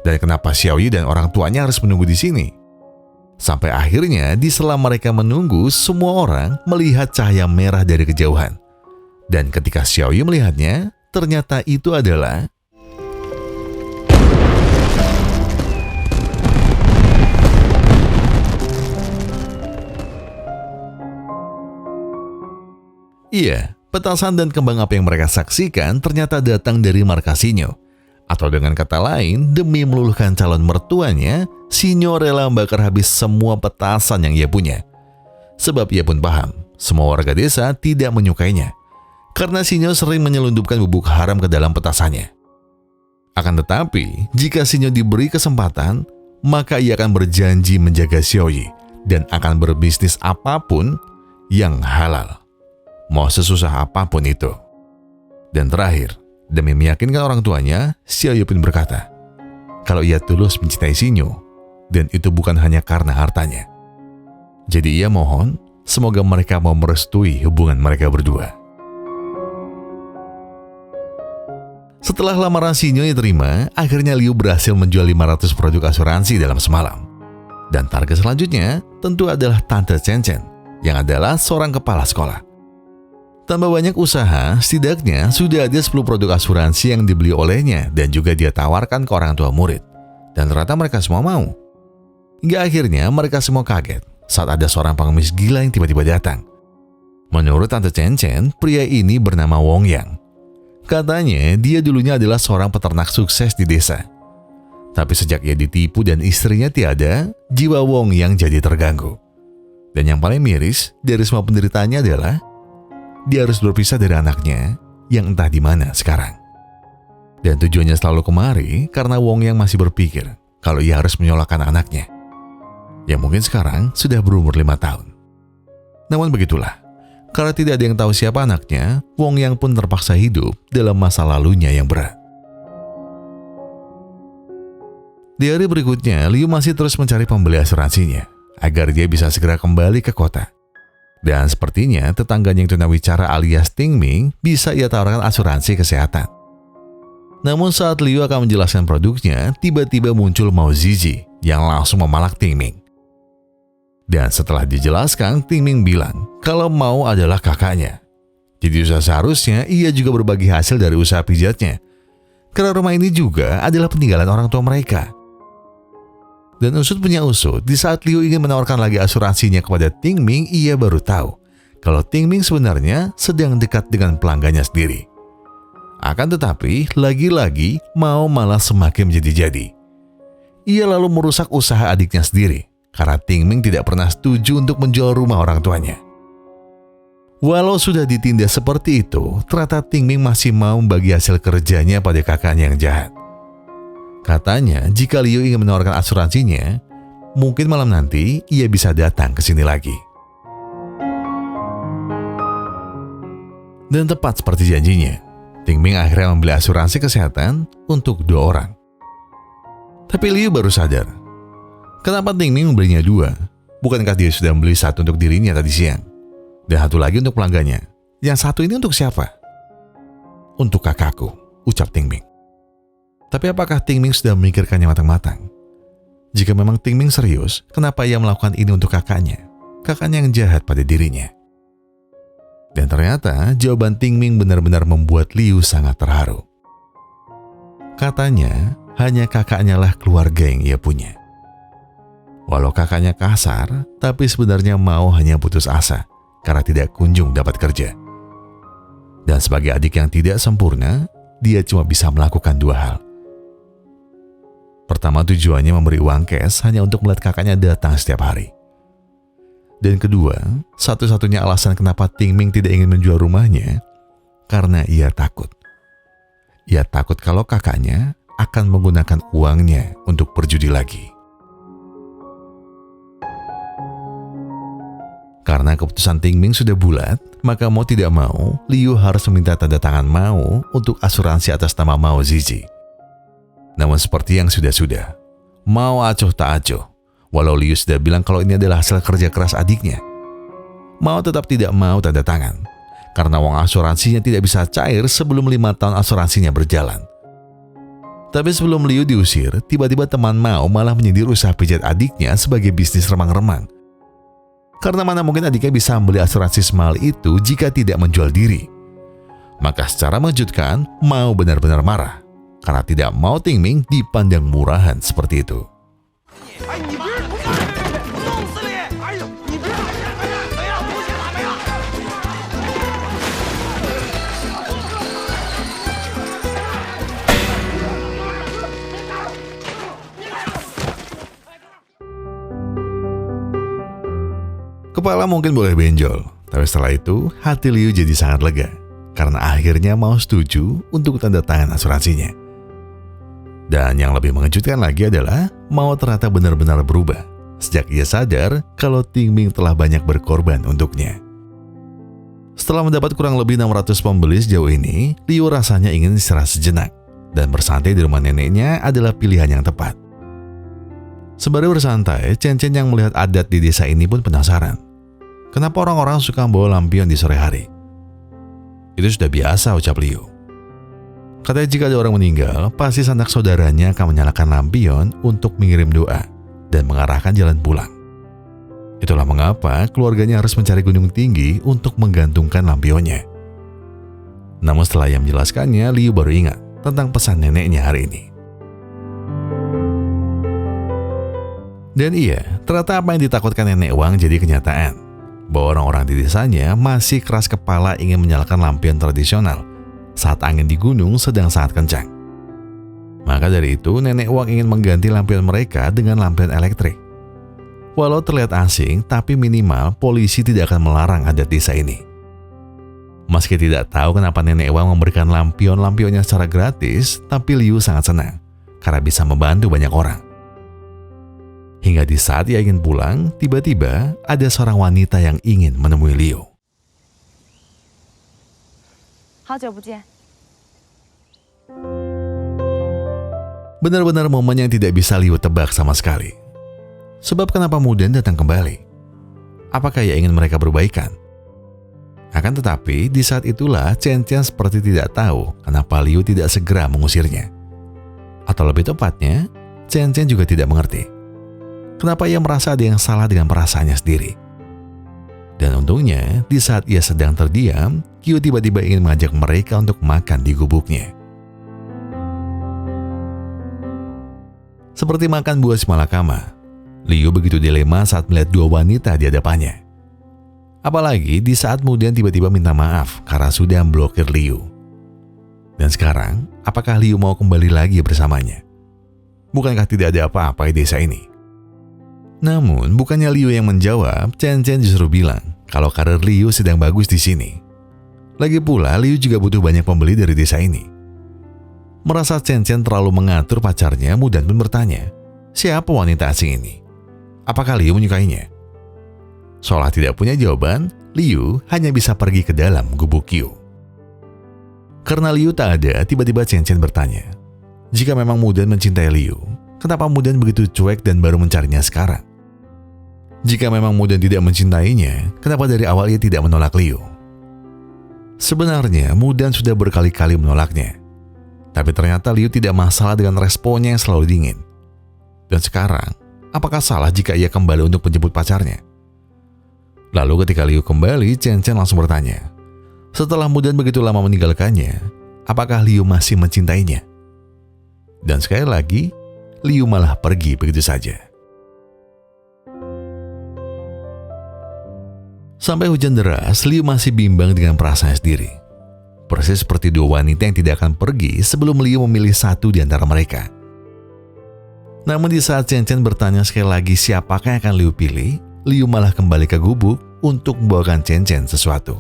Dan kenapa Xiaoyi dan orang tuanya harus menunggu di sini. Sampai akhirnya, di sela mereka menunggu, semua orang melihat cahaya merah dari kejauhan. Dan ketika Xiaoyi melihatnya, ternyata itu adalah iya, petasan dan kembang api yang mereka saksikan ternyata datang dari markas Sinyo. Atau dengan kata lain, demi meluluhkan calon mertuanya, Sinyo rela membakar habis semua petasan yang ia punya. Sebab ia pun paham, semua warga desa tidak menyukainya. Karena Sinyo sering menyelundupkan bubuk haram ke dalam petasannya. Akan tetapi, jika Sinyo diberi kesempatan, maka ia akan berjanji menjaga Xiaoyi dan akan berbisnis apapun yang halal. Mau sesusah apapun itu. Dan terakhir, demi meyakinkan orang tuanya, Xiaoyi pun berkata, kalau ia tulus mencintai Sinyo, dan itu bukan hanya karena hartanya. Jadi ia mohon, semoga mereka mau merestui hubungan mereka berdua. Setelah lamaran Sinyo diterima, akhirnya Liu berhasil menjual 500 produk asuransi dalam semalam. Dan target selanjutnya tentu adalah Tante Chen Chen, yang adalah seorang kepala sekolah. Tambah banyak usaha, setidaknya sudah ada 10 produk asuransi yang dibeli olehnya dan juga dia tawarkan ke orang tua murid. Dan ternyata mereka semua mau. Hingga akhirnya mereka semua kaget saat ada seorang pengemis gila yang tiba-tiba datang. Menurut Tante Chen Chen, pria ini bernama Wong Yang. Katanya dia dulunya adalah seorang peternak sukses di desa. Tapi sejak ia ditipu dan istrinya tiada, jiwa Wong Yang jadi terganggu. Dan yang paling miris dari semua penderitaannya adalah dia harus berpisah dari anaknya yang entah di mana sekarang. Dan tujuannya selalu kemari karena Wong Yang masih berpikir kalau ia harus menyolokkan anaknya, yang mungkin sekarang sudah berumur 5 tahun. Namun begitulah, karena tidak ada yang tahu siapa anaknya, Wong Yang pun terpaksa hidup dalam masa lalunya yang berat. Di hari berikutnya, Liu masih terus mencari pembeli asuransinya agar dia bisa segera kembali ke kota. Dan sepertinya tetangganya yang tunawicara alias Ting Ming bisa ia tawarkan asuransi kesehatan. Namun saat Liu akan menjelaskan produknya, tiba-tiba muncul Mao Zizi yang langsung memalak Ting Ming. Dan setelah dijelaskan, Ting Ming bilang kalau Mao adalah kakaknya. Jadi seharusnya ia juga berbagi hasil dari usaha pijatnya. Karena rumah ini juga adalah peninggalan orang tua mereka. Dan usut punya usut, di saat Liu ingin menawarkan lagi asuransinya kepada Ting Ming, ia baru tahu kalau Ting Ming sebenarnya sedang dekat dengan pelanggannya sendiri. Akan tetapi, lagi-lagi Mao malah semakin menjadi-jadi. Ia lalu merusak usaha adiknya sendiri, karena Ting Ming tidak pernah setuju untuk menjual rumah orang tuanya. Walau sudah ditindas seperti itu, ternyata Ting Ming masih mau membagi hasil kerjanya pada kakaknya yang jahat. Katanya, jika Liu ingin menawarkan asuransinya, mungkin malam nanti ia bisa datang ke sini lagi. Dan tepat seperti janjinya, Ting Ming akhirnya membeli asuransi kesehatan untuk 2 orang. Tapi Liu baru sadar, kenapa Ting Ming membelinya 2? Bukankah dia sudah membeli 1 untuk dirinya tadi siang? Dan 1 lagi untuk pelanggannya. Yang 1 ini untuk siapa? Untuk kakakku, ucap Ting Ming. Tapi apakah Ting Ming sudah memikirkannya matang-matang? Jika memang Ting Ming serius, kenapa ia melakukan ini untuk kakaknya? Kakaknya yang jahat pada dirinya. Dan ternyata jawaban Ting Ming benar-benar membuat Liu sangat terharu. Katanya, hanya kakaknya lah keluarga yang ia punya. Walau kakaknya kasar, tapi sebenarnya Mao hanya putus asa karena tidak kunjung dapat kerja. Dan sebagai adik yang tidak sempurna, dia cuma bisa melakukan 2 hal. Pertama, tujuannya memberi uang cash hanya untuk melihat kakaknya datang setiap hari. Dan kedua, satu-satunya alasan kenapa Ting Ming tidak ingin menjual rumahnya, karena ia takut. Ia takut kalau kakaknya akan menggunakan uangnya untuk berjudi lagi. Karena keputusan Ting Ming sudah bulat, Maka mau tidak mau, Liu harus meminta tanda tangan Mao untuk asuransi atas nama Mao Zizi. Namun seperti yang sudah-sudah, Mao acuh tak acuh. Walau Liu sudah bilang kalau ini adalah hasil kerja keras adiknya, Mao tetap tidak mau tanda tangan. Karena uang asuransinya tidak bisa cair sebelum 5 tahun asuransinya berjalan. Tapi sebelum Liu diusir, tiba-tiba teman Mao malah menyindir usaha pijat adiknya sebagai bisnis remang-remang. Karena mana mungkin adiknya bisa membeli asuransi semahal itu jika tidak menjual diri. Maka secara mengejutkan, Mao benar-benar marah karena tidak mau Tingming dipandang murahan seperti itu. Kepala mungkin boleh benjol, tapi setelah itu hati Liu jadi sangat lega karena akhirnya mau setuju untuk tanda tangan asuransinya. Dan yang lebih mengejutkan lagi adalah Mao ternyata benar-benar berubah sejak ia sadar kalau Tingming telah banyak berkorban untuknya. Setelah mendapat kurang lebih 600 pembeli sejauh ini, Liu rasanya ingin istirahat sejenak dan bersantai di rumah neneknya adalah pilihan yang tepat. Sembari bersantai, Chen yang melihat adat di desa ini pun penasaran. Kenapa orang-orang suka membawa lampion di sore hari? Itu sudah biasa, ucap Liu. Katanya jika ada orang meninggal, pasti sanak saudaranya akan menyalakan lampion untuk mengirim doa dan mengarahkan jalan pulang. Itulah mengapa keluarganya harus mencari gunung tinggi untuk menggantungkan lampionnya. Namun setelah yang menjelaskannya, Liu baru ingat tentang pesan neneknya hari ini. Dan iya, ternyata apa yang ditakutkan nenek Wang jadi kenyataan. Bahwa orang-orang di desanya masih keras kepala ingin menyalakan lampion tradisional saat angin di gunung sedang sangat kencang. Maka dari itu, nenek Wang ingin mengganti lampion mereka dengan lampion elektrik. Walau terlihat asing, tapi minimal polisi tidak akan melarang adat desa ini. Meski tidak tahu kenapa nenek Wang memberikan lampion-lampionnya secara gratis, tapi Liu sangat senang karena bisa membantu banyak orang. Hingga di saat ia ingin pulang, tiba-tiba ada seorang wanita yang ingin menemui Liu. Benar-benar momen yang tidak bisa Liu tebak sama sekali. Sebab kenapa Muden datang kembali? Apakah ia ingin mereka berbaikan? Akan tetapi, di saat itulah Chen seperti tidak tahu kenapa Liu tidak segera mengusirnya. Atau lebih tepatnya, Chen juga tidak mengerti kenapa ia merasa ada yang salah dengan perasaannya sendiri. Dan untungnya, di saat ia sedang terdiam, Qiu tiba-tiba ingin mengajak mereka untuk makan di gubuknya. Seperti makan buah si malakama, Liu begitu dilema saat melihat dua wanita di hadapannya. Apalagi di saat Muden tiba-tiba minta maaf karena sudah memblokir Liu. Dan sekarang, apakah Liu mau kembali lagi bersamanya? Bukankah tidak ada apa-apa di desa ini? Namun, bukannya Liu yang menjawab, Chen justru bilang kalau karir Liu sedang bagus di sini. Lagi pula, Liu juga butuh banyak pembeli dari desa ini. Merasa Chen terlalu mengatur pacarnya, Mudan pun bertanya, siapa wanita asing ini? Apakah Liu menyukainya? Seolah tidak punya jawaban, Liu hanya bisa pergi ke dalam gubuk Qiu. Karena Liu tak ada, tiba-tiba Chen bertanya, jika memang Mudan mencintai Liu, kenapa Mudan begitu cuek dan baru mencarinya sekarang? Jika memang Muden tidak mencintainya, kenapa dari awal ia tidak menolak Liu? Sebenarnya, Muden sudah berkali-kali menolaknya. Tapi ternyata Liu tidak masalah dengan responnya yang selalu dingin. Dan sekarang, apakah salah jika ia kembali untuk menjemput pacarnya? Lalu ketika Liu kembali, Chen langsung bertanya, setelah Muden begitu lama meninggalkannya, apakah Liu masih mencintainya? Dan sekali lagi, Liu malah pergi begitu saja. Sampai hujan deras, Liu masih bimbang dengan perasaannya sendiri. Persis seperti dua wanita yang tidak akan pergi sebelum Liu memilih satu di antara mereka. Namun di saat Chen bertanya sekali lagi siapakah yang akan Liu pilih, Liu malah kembali ke gubuk untuk membawakan Chen sesuatu.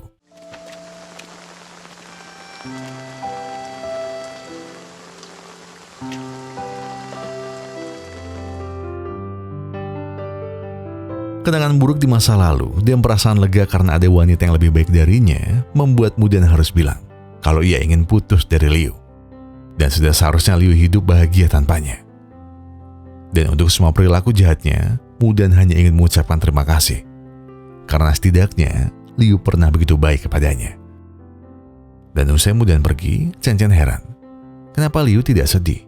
Kenangan buruk di masa lalu dan perasaan lega karena ada wanita yang lebih baik darinya membuat Mudan harus bilang kalau ia ingin putus dari Liu. Dan sudah seharusnya Liu hidup bahagia tanpanya. Dan untuk semua perilaku jahatnya, Mudan hanya ingin mengucapkan terima kasih. Karena setidaknya Liu pernah begitu baik kepadanya. Dan usai Mudan pergi, Chen Chen heran. Kenapa Liu tidak sedih?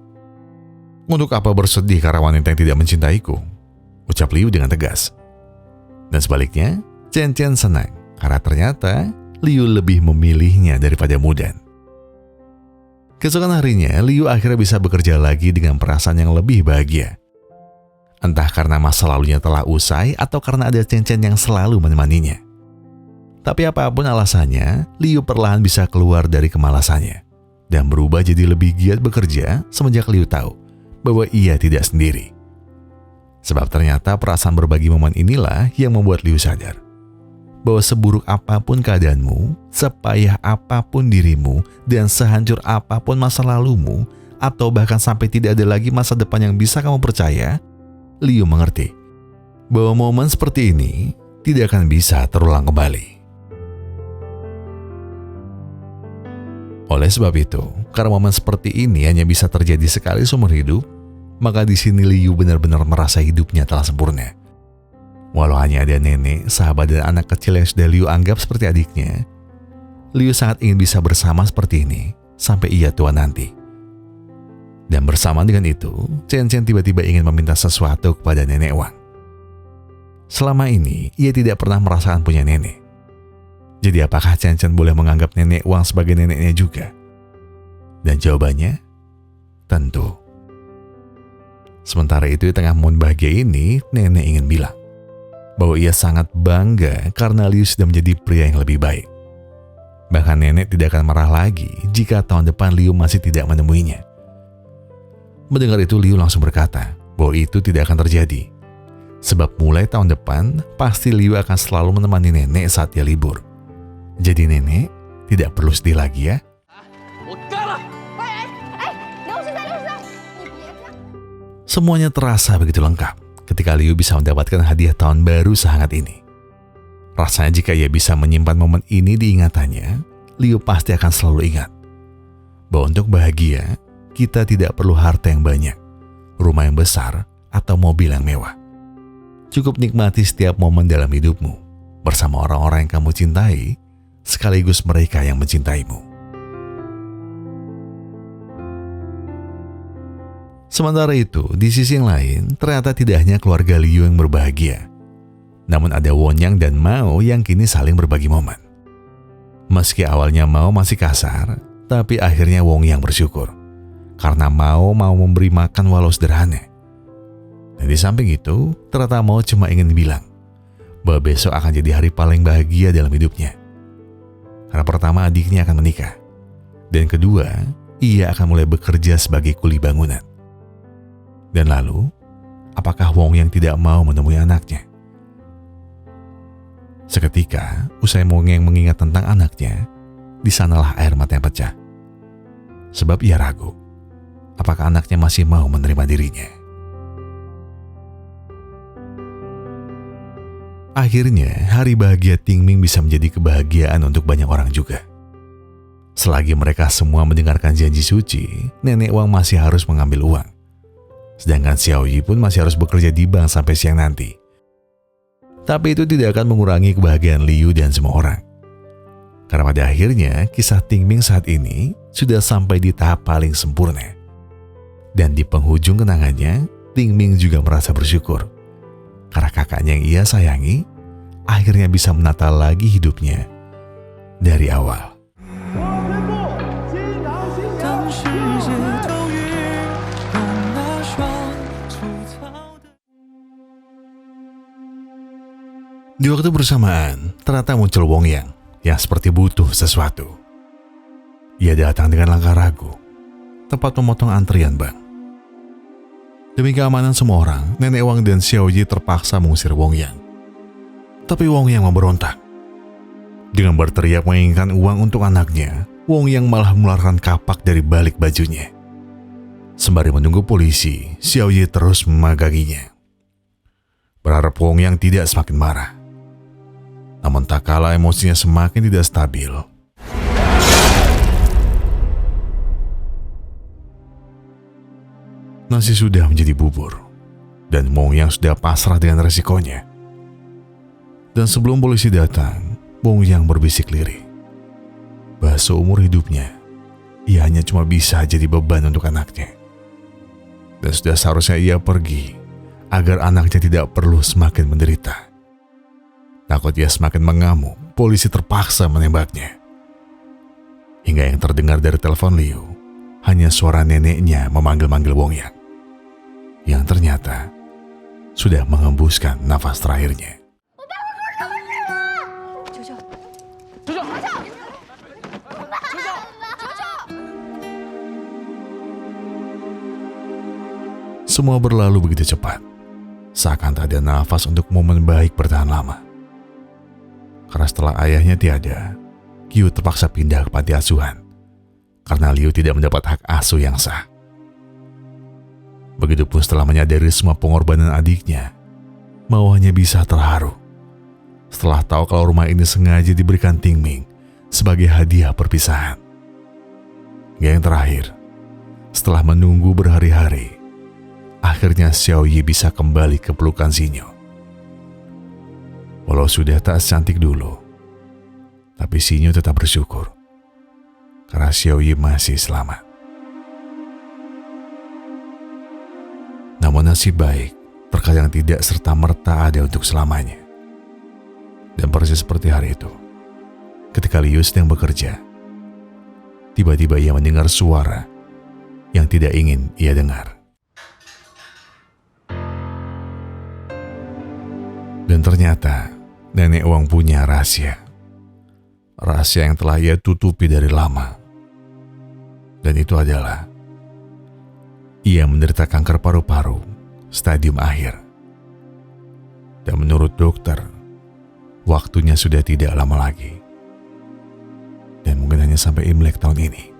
Untuk apa bersedih karena wanita yang tidak mencintaiku? Ucap Liu dengan tegas. Dan sebaliknya, Chen Chen senang karena ternyata Liu lebih memilihnya daripada Mudan. Keesokan harinya, Liu akhirnya bisa bekerja lagi dengan perasaan yang lebih bahagia. Entah karena masa lalunya telah usai atau karena ada Chen Chen yang selalu menemaninya. Tapi apapun alasannya, Liu perlahan bisa keluar dari kemalasannya dan berubah jadi lebih giat bekerja semenjak Liu tahu bahwa ia tidak sendiri. Sebab ternyata perasaan berbagi momen inilah yang membuat Liu sadar bahwa seburuk apapun keadaanmu, sepayah apapun dirimu, dan sehancur apapun masa lalumu, atau bahkan sampai tidak ada lagi masa depan yang bisa kamu percaya, Liu mengerti bahwa momen seperti ini tidak akan bisa terulang kembali. Oleh sebab itu, karena momen seperti ini hanya bisa terjadi sekali seumur hidup, maka di sini Liu benar-benar merasa hidupnya telah sempurna. Walau hanya ada nenek, sahabat, dan anak kecil yang sudah Liu anggap seperti adiknya, Liu sangat ingin bisa bersama seperti ini sampai ia tua nanti. Dan bersamaan dengan itu, Chen Chen tiba-tiba ingin meminta sesuatu kepada nenek Wang. Selama ini, ia tidak pernah merasakan punya nenek. Jadi apakah Chen Chen boleh menganggap nenek Wang sebagai neneknya juga? Dan jawabannya, tentu. Sementara itu di tengah momen bahagia ini, nenek ingin bilang bahwa ia sangat bangga karena Liu sudah menjadi pria yang lebih baik. Bahkan nenek tidak akan marah lagi jika tahun depan Liu masih tidak menemuinya. Mendengar itu Liu langsung berkata bahwa itu tidak akan terjadi. Sebab mulai tahun depan pasti Liu akan selalu menemani nenek saat dia libur. Jadi nenek tidak perlu sedih lagi ya. Semuanya terasa begitu lengkap ketika Liu bisa mendapatkan hadiah tahun baru sehangat ini. Rasanya jika ia bisa menyimpan momen ini di ingatannya, Liu pasti akan selalu ingat bahwa untuk bahagia, kita tidak perlu harta yang banyak, rumah yang besar, atau mobil yang mewah. Cukup nikmati setiap momen dalam hidupmu bersama orang-orang yang kamu cintai, sekaligus mereka yang mencintaimu. Sementara itu, di sisi yang lain, ternyata tidak hanya keluarga Liu yang berbahagia. Namun ada Wonyang dan Mao yang kini saling berbagi momen. Meski awalnya Mao masih kasar, tapi akhirnya Wonyang bersyukur. Karena Mao mau memberi makan walau sederhana. Dan di samping itu, ternyata Mao cuma ingin bilang bahwa besok akan jadi hari paling bahagia dalam hidupnya. Karena pertama adiknya akan menikah. Dan kedua, ia akan mulai bekerja sebagai kuli bangunan. Dan lalu, apakah Wonyang tidak mau menemui anaknya? Seketika, usai Wonyang mengingat tentang anaknya, di sanalah air matanya pecah. Sebab ia ragu, apakah anaknya masih mau menerima dirinya. Akhirnya, hari bahagia Tingming bisa menjadi kebahagiaan untuk banyak orang juga. Selagi mereka semua mendengarkan janji suci, nenek Wang masih harus mengambil uang. Sedangkan Xiaoyi pun masih harus bekerja di bank sampai siang nanti. Tapi itu tidak akan mengurangi kebahagiaan Liu dan semua orang. Karena pada akhirnya kisah Tingming saat ini sudah sampai di tahap paling sempurna. Dan di penghujung kenangannya, Tingming juga merasa bersyukur. Karena kakaknya yang ia sayangi, akhirnya bisa menata lagi hidupnya dari awal. Di waktu bersamaan, ternyata muncul Wonyang yang seperti butuh sesuatu. Ia datang dengan langkah ragu, tepat memotong antrian bank. Demi keamanan semua orang, Nenek Wang dan Xiaoyi terpaksa mengusir Wonyang. Tapi Wonyang memberontak. Dengan berteriak menginginkan uang untuk anaknya, Wonyang malah mengeluarkan kapak dari balik bajunya. Sembari menunggu polisi, Xiaoyi terus memaganginya. berharap Wong Yang tidak semakin marah. Namun tak kala emosinya semakin tidak stabil, nasi sudah menjadi bubur dan Wong Yang sudah pasrah dengan resikonya. Dan sebelum polisi datang, Wong Yang berbisik lirih bahwa seumur hidupnya ia hanya cuma bisa jadi beban untuk anaknya. Dan sudah seharusnya ia pergi agar anaknya tidak perlu semakin menderita. Takut ia semakin mengamuk, polisi terpaksa menembaknya. Hingga yang terdengar dari telepon Liu hanya suara neneknya memanggil-manggil Wong Yang, yang ternyata sudah mengembuskan nafas terakhirnya. Semua berlalu begitu cepat, seakan tak ada nafas untuk momen baik bertahan lama. Karena setelah ayahnya tiada, Qiu terpaksa pindah ke panti asuhan karena Liu tidak mendapat hak asuh yang sah. Begitupun setelah menyadari semua pengorbanan adiknya, Mao hanya bisa terharu setelah tahu kalau rumah ini sengaja diberikan Ting Ming sebagai hadiah perpisahan. Yang terakhir, setelah menunggu berhari-hari, akhirnya Xiao Yi bisa kembali ke pelukan Xinyo. Walau sudah tak secantik dulu, tapi Xinyo tetap bersyukur karena Xiao Yi masih selamat. Namun nasib baik terkadang tidak serta-merta ada untuk selamanya. Dan persis seperti hari itu, ketika Liu sedang bekerja, tiba-tiba ia mendengar suara yang tidak ingin ia dengar. Dan ternyata nenek Wang punya rahasia. Rahasia yang telah ia tutupi dari lama. Dan itu adalah ia menderita kanker paru-paru stadium akhir. Dan menurut dokter, waktunya sudah tidak lama lagi. Dan mungkin hanya sampai Imlek tahun ini.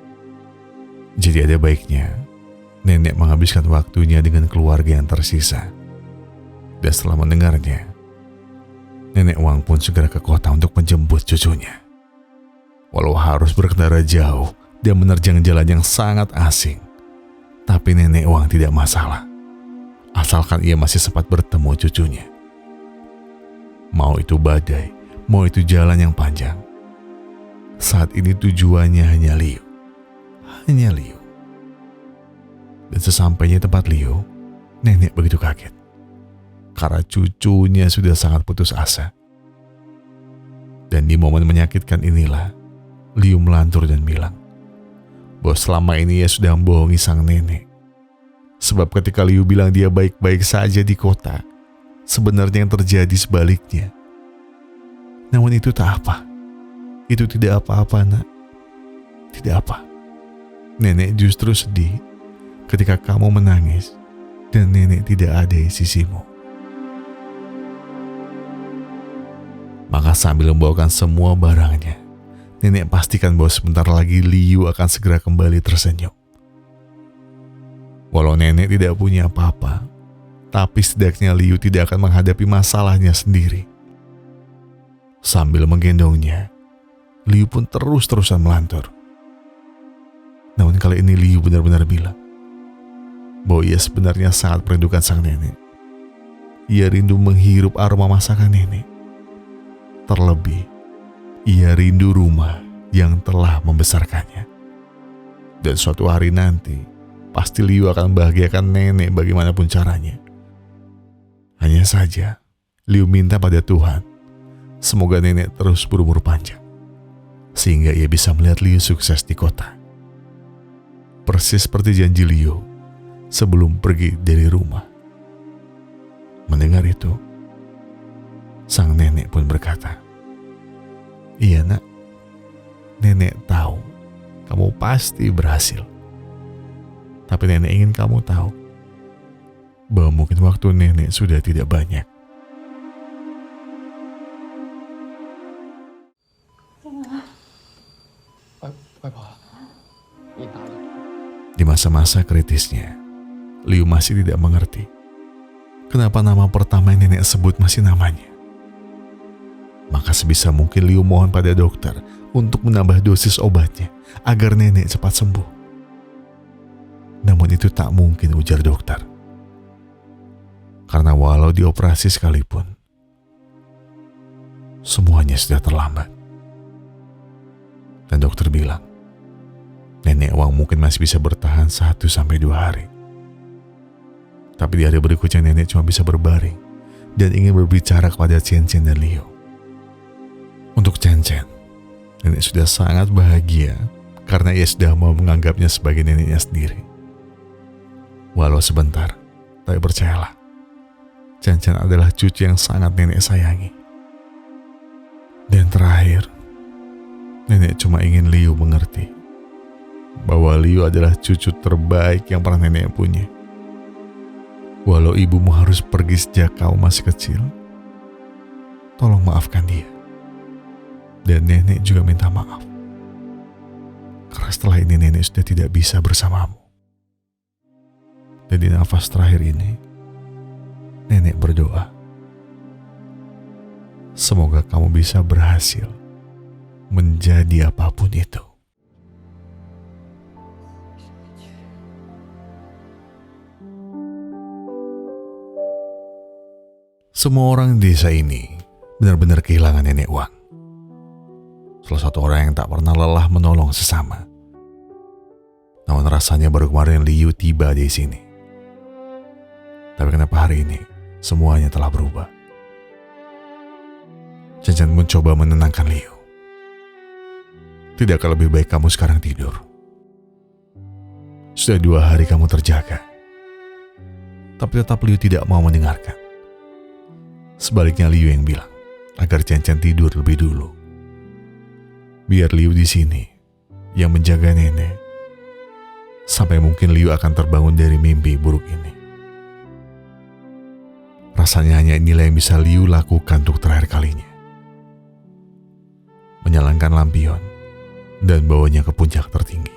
Jadi ada baiknya nenek menghabiskan waktunya dengan keluarga yang tersisa. Dan setelah mendengarnya, nenek Wang pun segera ke kota untuk menjemput cucunya. Walau harus berkendara jauh dan menerjang jalan yang sangat asing, tapi nenek Wang tidak masalah, asalkan ia masih sempat bertemu cucunya. Mau itu badai, mau itu jalan yang panjang, saat ini tujuannya hanya Liu. Hanya Liu. Dan sesampainya di tempat Liu, nenek begitu kaget karena cucunya sudah sangat putus asa. Dan di momen menyakitkan inilah, Liu melantur dan bilang bahwa selama ini ia sudah membohongi sang nenek. Sebab ketika Liu bilang dia baik-baik saja di kota, sebenarnya yang terjadi sebaliknya. Namun itu tak apa. Itu tidak apa-apa, nak. Tidak apa. Nenek justru sedih ketika kamu menangis dan nenek tidak ada di sisimu. Maka sambil membawakan semua barangnya, nenek pastikan bahwa sebentar lagi Liu akan segera kembali tersenyum. Walau nenek tidak punya apa-apa, tapi setidaknya Liu tidak akan menghadapi masalahnya sendiri. Sambil menggendongnya, Liu pun terus-terusan melantur. Namun kali ini Liu benar-benar bilang bahwa ia sebenarnya sangat merindukan sang nenek. Ia rindu menghirup aroma masakan nenek. Terlebih, ia rindu rumah yang telah membesarkannya. Dan suatu hari nanti, pasti Liu akan membahagiakan nenek bagaimanapun caranya. Hanya saja, Liu minta pada Tuhan, semoga nenek terus berumur panjang, sehingga ia bisa melihat Liu sukses di kota. Persis seperti janji Liu sebelum pergi dari rumah. Mendengar itu, sang nenek pun berkata, "Iya nak, nenek tahu kamu pasti berhasil. Tapi nenek ingin kamu tahu bahwa mungkin waktu nenek sudah tidak banyak." Di masa-masa kritisnya, Liu masih tidak mengerti kenapa nama pertama yang nenek sebut masih namanya. Maka sebisa mungkin Liu mohon pada dokter untuk menambah dosis obatnya agar nenek cepat sembuh. Namun itu tak mungkin, ujar dokter. Karena walau dioperasi sekalipun, semuanya sudah terlambat. Dan dokter bilang, nenek Wang mungkin masih bisa bertahan 1-2 hari. Tapi di hari berikutnya nenek cuma bisa berbaring dan ingin berbicara kepada Chen Chen dan Liu. Untuk Chen Chen, nenek sudah sangat bahagia karena ia sudah mau menganggapnya sebagai neneknya sendiri. Walau sebentar, tapi percayalah, Chen Chen adalah cucu yang sangat nenek sayangi. Dan terakhir, nenek cuma ingin Liu mengerti bahwa Liu adalah cucu terbaik yang pernah nenek punya. Walau ibumu harus pergi sejak kau masih kecil, tolong maafkan dia. Dan nenek juga minta maaf, karena setelah ini nenek sudah tidak bisa bersamamu. Dan di nafas terakhir ini, nenek berdoa, semoga kamu bisa berhasil menjadi apapun itu. Semua orang di desa ini benar-benar kehilangan nenek Wang. Salah satu orang yang tak pernah lelah menolong sesama. Namun rasanya baru kemarin Liu tiba di sini. Tapi kenapa hari ini semuanya telah berubah? Chen Chen mencoba menenangkan Liu. Tidakkah lebih baik kamu sekarang tidur? Sudah 2 hari kamu terjaga. Tapi tetap Liu tidak mau mendengarkan. Sebaliknya Liu yang bilang agar Chen Chen tidur lebih dulu. Biar Liu di sini yang menjaga nenek sampai mungkin Liu akan terbangun dari mimpi buruk ini. Rasanya hanya inilah yang bisa Liu lakukan untuk terakhir kalinya. Menyalakan lampion dan bawanya ke puncak tertinggi.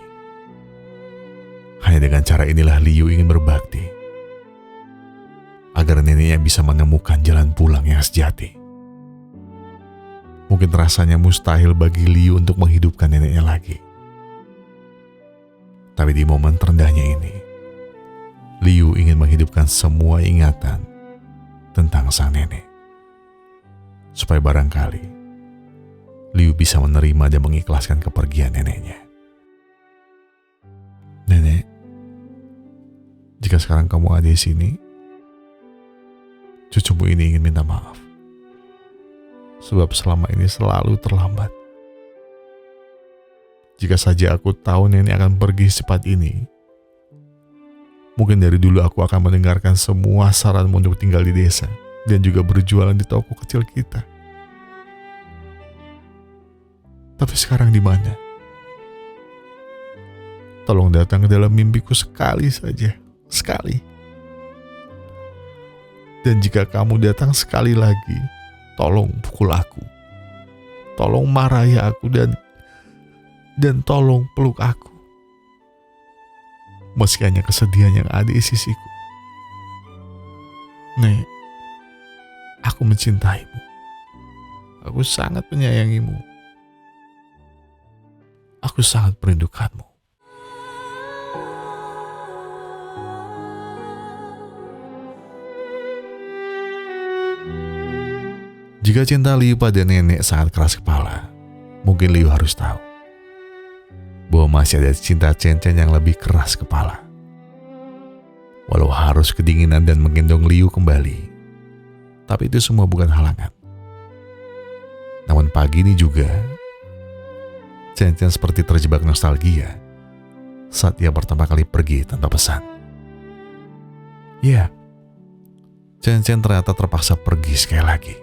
Hanya dengan cara inilah Liu ingin berbakti agar neneknya bisa menemukan jalan pulang yang sejati. Mungkin rasanya mustahil bagi Liu untuk menghidupkan neneknya lagi. Tapi di momen terendahnya ini, Liu ingin menghidupkan semua ingatan tentang sang nenek. Supaya barangkali Liu bisa menerima dan mengikhlaskan kepergian neneknya. Nenek, jika sekarang kamu ada di sini, cucumu ini ingin minta maaf. Sebab selama ini selalu terlambat. Jika saja aku tahu nenek akan pergi secepat ini, mungkin dari dulu aku akan mendengarkan semua saranmu untuk tinggal di desa dan juga berjualan di toko kecil kita. Tapi sekarang di mana? Tolong datang ke dalam mimpiku sekali saja, sekali. Dan jika kamu datang sekali lagi, tolong pukul aku. Tolong marahi aku dan tolong peluk aku. Meski hanya kesedihan yang ada di sisiku. Nek, aku mencintaimu. Aku sangat menyayangimu. Aku sangat merindukanmu. Jika cinta Liu pada nenek sangat keras kepala, mungkin Liu harus tahu bahwa masih ada cinta Chen Chen yang lebih keras kepala. Walau harus kedinginan dan menggendong Liu kembali, tapi itu semua bukan halangan. Namun pagi ini juga, Chen Chen seperti terjebak nostalgia saat ia pertama kali pergi tanpa pesan. Ya, Chen Chen ternyata terpaksa pergi sekali lagi.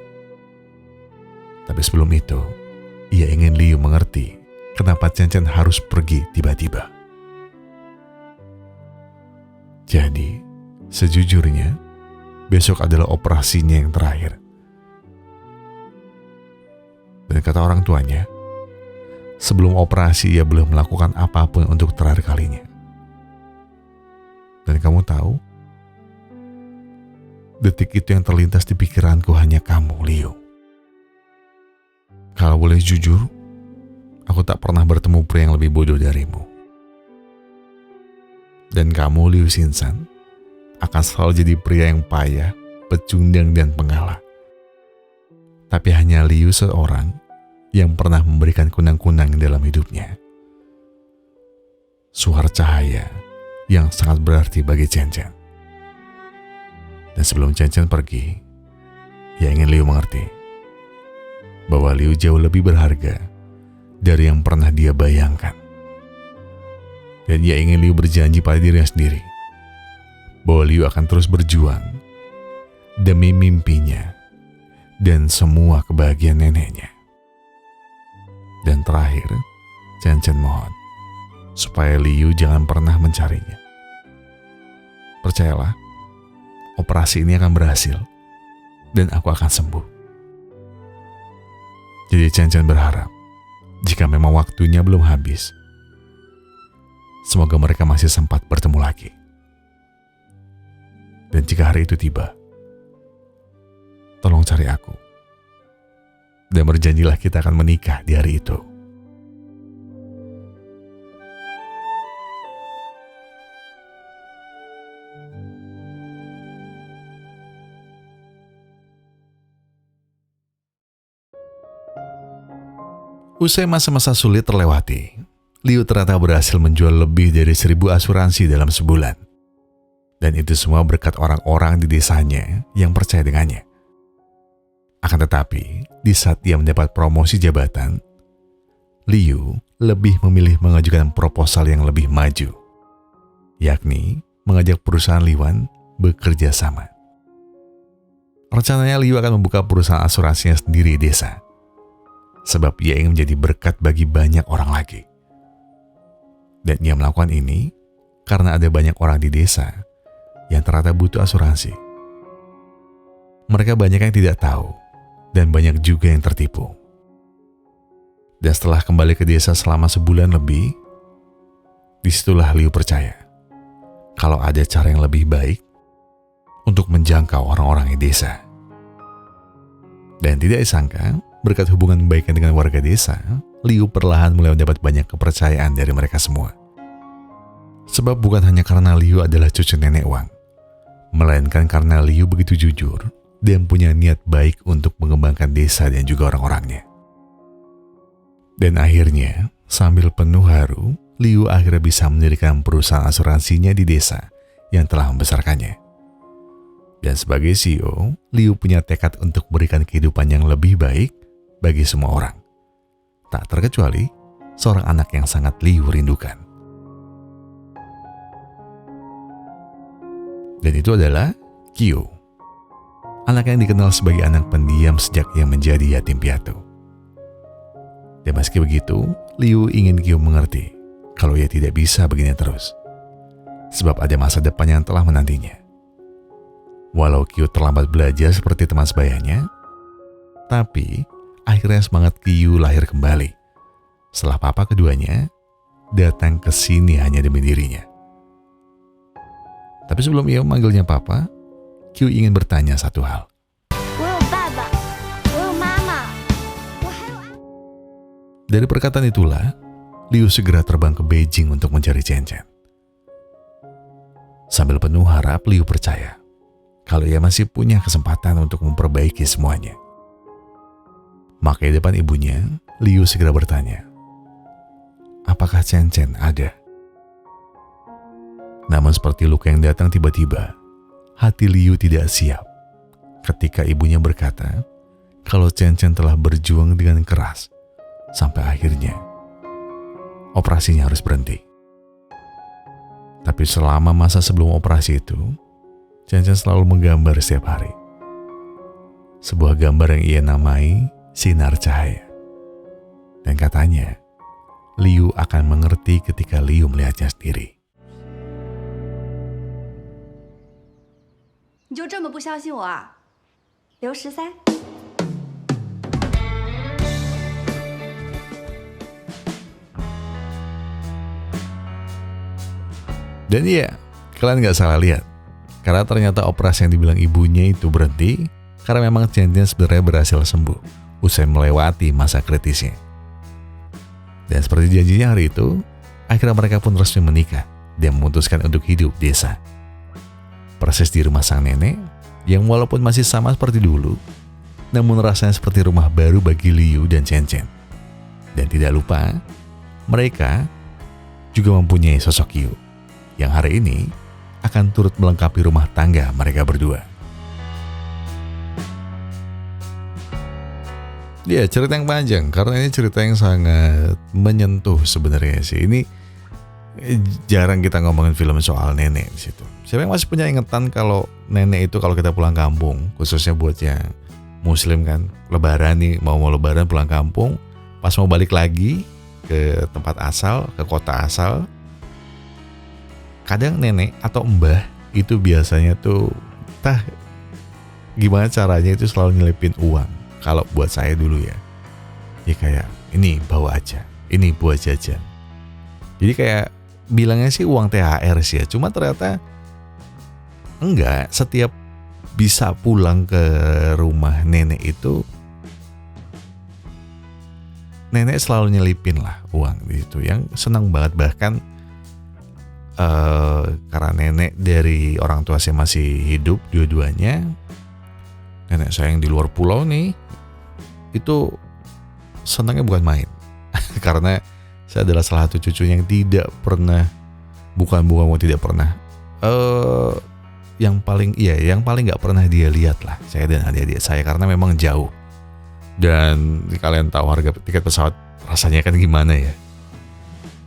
Tapi sebelum itu, ia ingin Liu mengerti kenapa Chen Chen harus pergi tiba-tiba. Jadi, sejujurnya, besok adalah operasinya yang terakhir. Dan kata orang tuanya, sebelum operasi ia belum melakukan apapun untuk terakhir kalinya. Dan kamu tahu, detik itu yang terlintas di pikiranku hanya kamu, Liu. Kalau boleh jujur, aku tak pernah bertemu pria yang lebih bodoh darimu. Dan kamu, Liu Xinsan, akan selalu jadi pria yang payah, pecundang dan pengalah. Tapi hanya Liu seorang yang pernah memberikan kunang-kunang dalam hidupnya. Suara cahaya yang sangat berarti bagi Chen Chen. Dan sebelum Chen Chen pergi, ia ingin Liu mengerti bahwa Liu jauh lebih berharga dari yang pernah dia bayangkan. Dan ia ingin Liu berjanji pada dirinya sendiri bahwa Liu akan terus berjuang demi mimpinya dan semua kebahagiaan neneknya. Dan terakhir, Chen Chen mohon supaya Liu jangan pernah mencarinya. Percayalah, operasi ini akan berhasil dan aku akan sembuh. Jadi Chen Chen berharap jika memang waktunya belum habis, semoga mereka masih sempat bertemu lagi. Dan jika hari itu tiba, tolong cari aku. Dan berjanjilah kita akan menikah di hari itu. Usai masa-masa sulit terlewati, Liu ternyata berhasil menjual lebih dari 1.000 asuransi dalam sebulan. Dan itu semua berkat orang-orang di desanya yang percaya dengannya. Akan tetapi, di saat ia mendapat promosi jabatan, Liu lebih memilih mengajukan proposal yang lebih maju, yakni mengajak perusahaan Liwan bekerja sama. Rencananya Liu akan membuka perusahaan asuransinya sendiri di desa, sebab ia ingin menjadi berkat bagi banyak orang lagi. Dan ia melakukan ini karena ada banyak orang di desa yang ternyata butuh asuransi. Mereka banyak yang tidak tahu, dan banyak juga yang tertipu. Dan setelah kembali ke desa selama sebulan lebih, disitulah Liu percaya kalau ada cara yang lebih baik untuk menjangkau orang-orang di desa. Dan tidak disangka, berkat hubungan baiknya dengan warga desa, Liu perlahan mulai mendapat banyak kepercayaan dari mereka semua. Sebab bukan hanya karena Liu adalah cucu nenek Wang, melainkan karena Liu begitu jujur dan punya niat baik untuk mengembangkan desa dan juga orang-orangnya. Dan akhirnya, sambil penuh haru, Liu akhirnya bisa mendirikan perusahaan asuransinya di desa yang telah membesarkannya. Dan sebagai CEO, Liu punya tekad untuk memberikan kehidupan yang lebih baik bagi semua orang. Tak terkecuali seorang anak yang sangat Liu rindukan. Dan itu adalah Qiu. Anak yang dikenal sebagai anak pendiam sejak ia menjadi yatim piatu. Dan meski begitu, Liu ingin Qiu mengerti kalau ia tidak bisa begini terus. Sebab ada masa depan yang telah menantinya. Walau Qiu terlambat belajar seperti teman sebayanya, tapi akhirnya semangat Qiu lahir kembali setelah papa keduanya datang ke sini hanya demi dirinya. Tapi sebelum ia memanggilnya papa, Qiu ingin bertanya satu hal. Dari perkataan itulah, Liu segera terbang ke Beijing untuk mencari Chen Chen. Sambil penuh harap, Liu percaya kalau ia masih punya kesempatan untuk memperbaiki semuanya. Maka di depan ibunya, Liu segera bertanya, apakah Chen Chen ada? Namun seperti luka yang datang tiba-tiba, hati Liu tidak siap ketika ibunya berkata kalau Chen Chen telah berjuang dengan keras sampai akhirnya operasinya harus berhenti. Tapi selama masa sebelum operasi itu, Chen Chen selalu menggambar setiap hari. Sebuah gambar yang ia namai sinar cahaya. Dan katanya, Liu akan mengerti ketika Liu melihatnya sendiri. 你就这么不相信我啊，刘13。 Dan iya, kalian gak salah lihat. Karena ternyata operasi yang dibilang ibunya itu berhenti karena memang Chen Chen sebenarnya berhasil sembuh usai melewati masa kritisnya. Dan seperti janjinya hari itu, akhirnya mereka pun resmi menikah dan memutuskan untuk hidup desa. Persis di rumah sang nenek yang walaupun masih sama seperti dulu, namun rasanya seperti rumah baru bagi Liu dan Chen Chen. Dan tidak lupa, mereka juga mempunyai sosok Yu yang hari ini akan turut melengkapi rumah tangga mereka berdua. Ya, cerita yang panjang karena ini cerita yang sangat menyentuh sebenarnya sih. Ini jarang kita ngomongin film soal nenek di situ. Siapa yang masih punya ingatan kalau nenek itu kalau kita pulang kampung, khususnya buat yang muslim kan, lebaran nih, mau lebaran pulang kampung, pas mau balik lagi ke tempat asal, ke kota asal, kadang nenek atau mbah itu biasanya tuh gimana caranya itu selalu nyelipin uang. Kalau buat saya dulu ya kayak ini bawa aja, ini buat jajan. Jadi kayak bilangnya sih uang THR sih ya, cuma ternyata enggak. Setiap bisa pulang ke rumah nenek itu, nenek selalu nyelipin lah uang di situ. Yang senang banget bahkan karena nenek dari orang tua saya masih hidup dua-duanya, nenek saya yang di luar pulau nih itu senangnya bukan main. Karena saya adalah salah satu cucu yang tidak pernah tidak pernah yang paling nggak pernah dia lihat lah, saya dan adik-adik saya, karena memang jauh. Dan kalian tahu harga tiket pesawat rasanya kan gimana ya.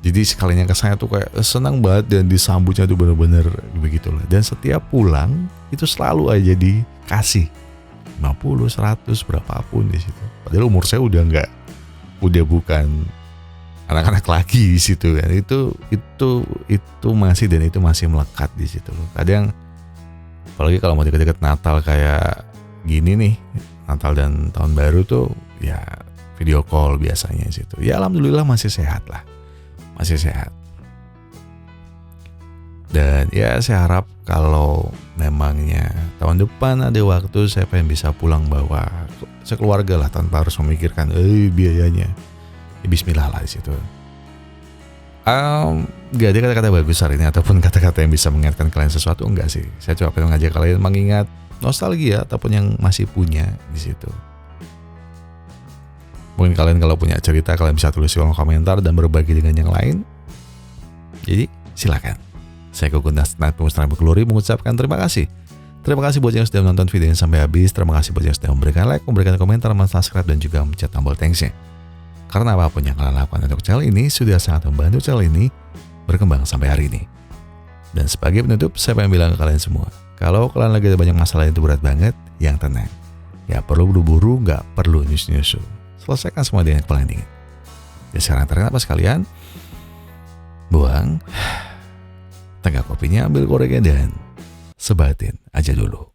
Jadi sekalinya ke saya tuh kayak senang banget dan disambutnya tuh bener-bener begitulah. Dan setiap pulang itu selalu aja dikasih 50, 100 berapapun di situ. Padahal umur saya udah bukan anak-anak lagi di situ kan. Itu masih melekat di situ loh. Kadang apalagi kalau mau deket-deket Natal kayak gini nih, Natal dan Tahun Baru tuh ya video call biasanya di situ. Ya alhamdulillah masih sehat lah. Masih sehat. Dan ya saya harap kalau memangnya tahun depan ada waktu, saya pengen bisa pulang bawa sekeluarga lah tanpa harus memikirkan biayanya. Ya, bismillah lah di situ. Gak ada kata-kata bagus hari ini ataupun kata-kata yang bisa mengingatkan kalian sesuatu, enggak sih. Saya coba pengen ngajak kalian mengingat nostalgia ataupun yang masih punya di situ. Mungkin kalian kalau punya cerita kalian bisa tulis di kolom komentar dan berbagi dengan yang lain. Jadi silakan. Saya Gugun Nasnat Pemusnahan Glory mengucapkan terima kasih. Terima kasih buat yang sudah menonton video ini sampai habis. Terima kasih buat yang sudah memberikan like, memberikan komentar, subscribe dan juga mencet tombol thanks-nya. Karena apapun yang kalian lakukan untuk channel ini sudah sangat membantu channel ini berkembang sampai hari ini. Dan sebagai penutup, saya pengen bilang ke kalian semua, kalau kalian lagi ada banyak masalah yang itu berat banget, yang tenang. Ya perlu buru-buru, gak perlu nyusu-nyusu. Selesaikan semua dengan kepala yang dingin. Ya sekarang tarik napas kalian, buang, tegak kopinya, ambil koreknya dan sebatin aja dulu.